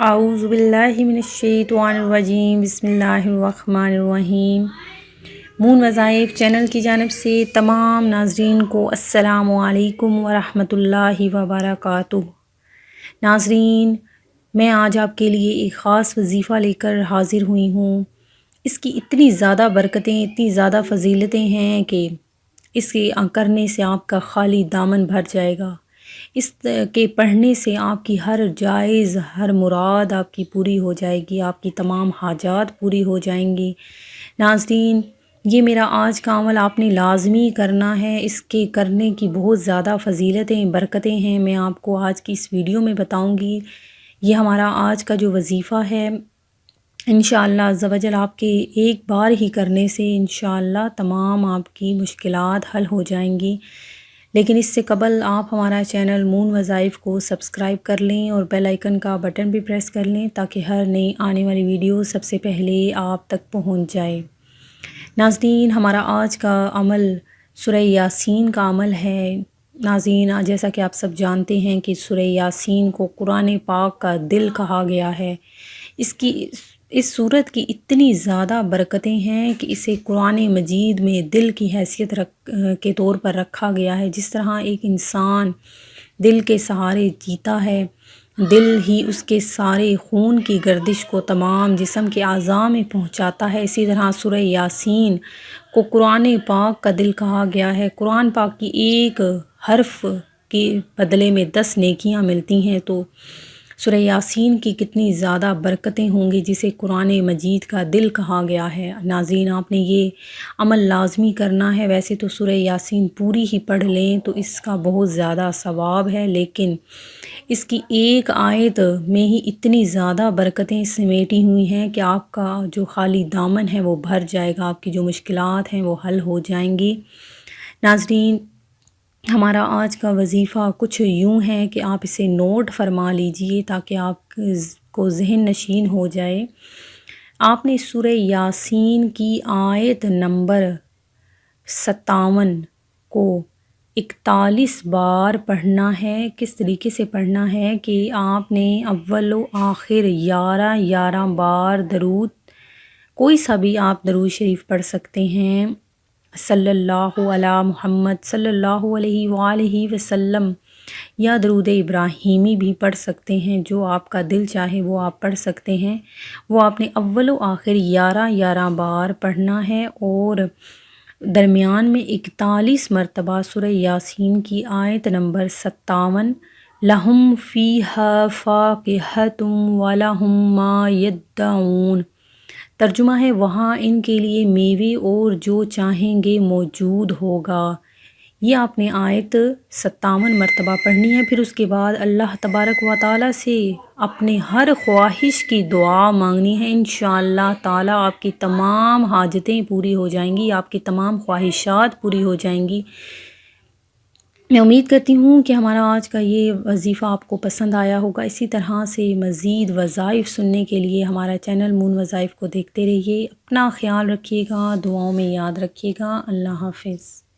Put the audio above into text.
اعوذ باللہ من الشیطان الرجیم بسم اللہ الرحمن الرحیم۔ مون وظائف چینل کی جانب سے تمام ناظرین کو السلام علیکم ورحمۃ اللہ وبرکاتہ۔ ناظرین، میں آج آپ کے لیے ایک خاص وظیفہ لے کر حاضر ہوئی ہوں۔ اس کی اتنی زیادہ برکتیں، اتنی زیادہ فضیلتیں ہیں کہ اس کے کرنے سے آپ کا خالی دامن بھر جائے گا۔ اس کے پڑھنے سے آپ کی ہر جائز، ہر مراد آپ کی پوری ہو جائے گی، آپ کی تمام حاجات پوری ہو جائیں گی۔ ناظرین، یہ میرا آج کا عمل آپ نے لازمی کرنا ہے۔ اس کے کرنے کی بہت زیادہ فضیلتیں، برکتیں ہیں، میں آپ کو آج کی اس ویڈیو میں بتاؤں گی۔ یہ ہمارا آج کا جو وظیفہ ہے، انشاءاللہ عز و جل آپ کے ایک بار ہی کرنے سے انشاءاللہ تمام آپ کی مشکلات حل ہو جائیں گی۔ لیکن اس سے قبل آپ ہمارا چینل مون وظائف کو سبسکرائب کر لیں اور بیل آئیکن کا بٹن بھی پریس کر لیں تاکہ ہر نئی آنے والی ویڈیو سب سے پہلے آپ تک پہنچ جائے۔ ناظرین، ہمارا آج کا عمل سورہ یاسین کا عمل ہے۔ ناظرین، جیسا کہ آپ سب جانتے ہیں کہ سورہ یاسین کو قرآن پاک کا دل کہا گیا ہے۔ اس سورت کی اتنی زیادہ برکتیں ہیں کہ اسے قرآن مجید میں دل کی حیثیت کے طور پر رکھا گیا ہے۔ جس طرح ایک انسان دل کے سہارے جیتا ہے، دل ہی اس کے سارے خون کی گردش کو تمام جسم کے اعضاء میں پہنچاتا ہے، اسی طرح سورہ یاسین کو قرآن پاک کا دل کہا گیا ہے۔ قرآن پاک کی ایک حرف کے بدلے میں 10 نیکیاں ملتی ہیں، تو سورہ یاسین کی کتنی زیادہ برکتیں ہوں گی جسے قرآن مجید کا دل کہا گیا ہے۔ ناظرین، آپ نے یہ عمل لازمی کرنا ہے۔ ویسے تو سورہ یاسین پوری ہی پڑھ لیں تو اس کا بہت زیادہ ثواب ہے، لیکن اس کی ایک آیت میں ہی اتنی زیادہ برکتیں سمیٹی ہوئی ہیں کہ آپ کا جو خالی دامن ہے وہ بھر جائے گا، آپ کی جو مشکلات ہیں وہ حل ہو جائیں گی۔ ناظرین، ہمارا آج کا وظیفہ کچھ یوں ہے کہ آپ اسے نوٹ فرما لیجئے تاکہ آپ کو ذہن نشین ہو جائے۔ آپ نے سورہ یاسین کی آیت نمبر 57 کو 41 بار پڑھنا ہے۔ کس طریقے سے پڑھنا ہے کہ آپ نے اول و آخر 11 بار درود، کوئی سا بھی آپ درود شریف پڑھ سکتے ہیں، صلی اللہ علی محمد صلی اللہ علیہ وآلہ وسلم، یا درود ابراہیمی بھی پڑھ سکتے ہیں، جو آپ کا دل چاہے وہ آپ پڑھ سکتے ہیں۔ وہ آپ نے اول و آخر 11 بار پڑھنا ہے اور درمیان میں 41 مرتبہ سورہ یاسین کی آیت نمبر 57 لَهُمْ فِيهَا فَاكِهَةٌ وَلَهُمْ مَا يَدَّعُونَ، ترجمہ ہے وہاں ان کے لیے میوے اور جو چاہیں گے موجود ہوگا۔ یہ آپ نے آیت 57 مرتبہ پڑھنی ہے۔ پھر اس کے بعد اللہ تبارک و تعالیٰ سے اپنے ہر خواہش کی دعا مانگنی ہے۔ انشاءاللہ تعالیٰ آپ کی تمام حاجتیں پوری ہو جائیں گی، آپ کی تمام خواہشات پوری ہو جائیں گی۔ میں امید کرتی ہوں کہ ہمارا آج کا یہ وظیفہ آپ کو پسند آیا ہوگا۔ اسی طرح سے مزید وظائف سننے کے لیے ہمارا چینل مون وظائف کو دیکھتے رہیے۔ اپنا خیال رکھیے گا، دعاؤں میں یاد رکھیے گا۔ اللہ حافظ۔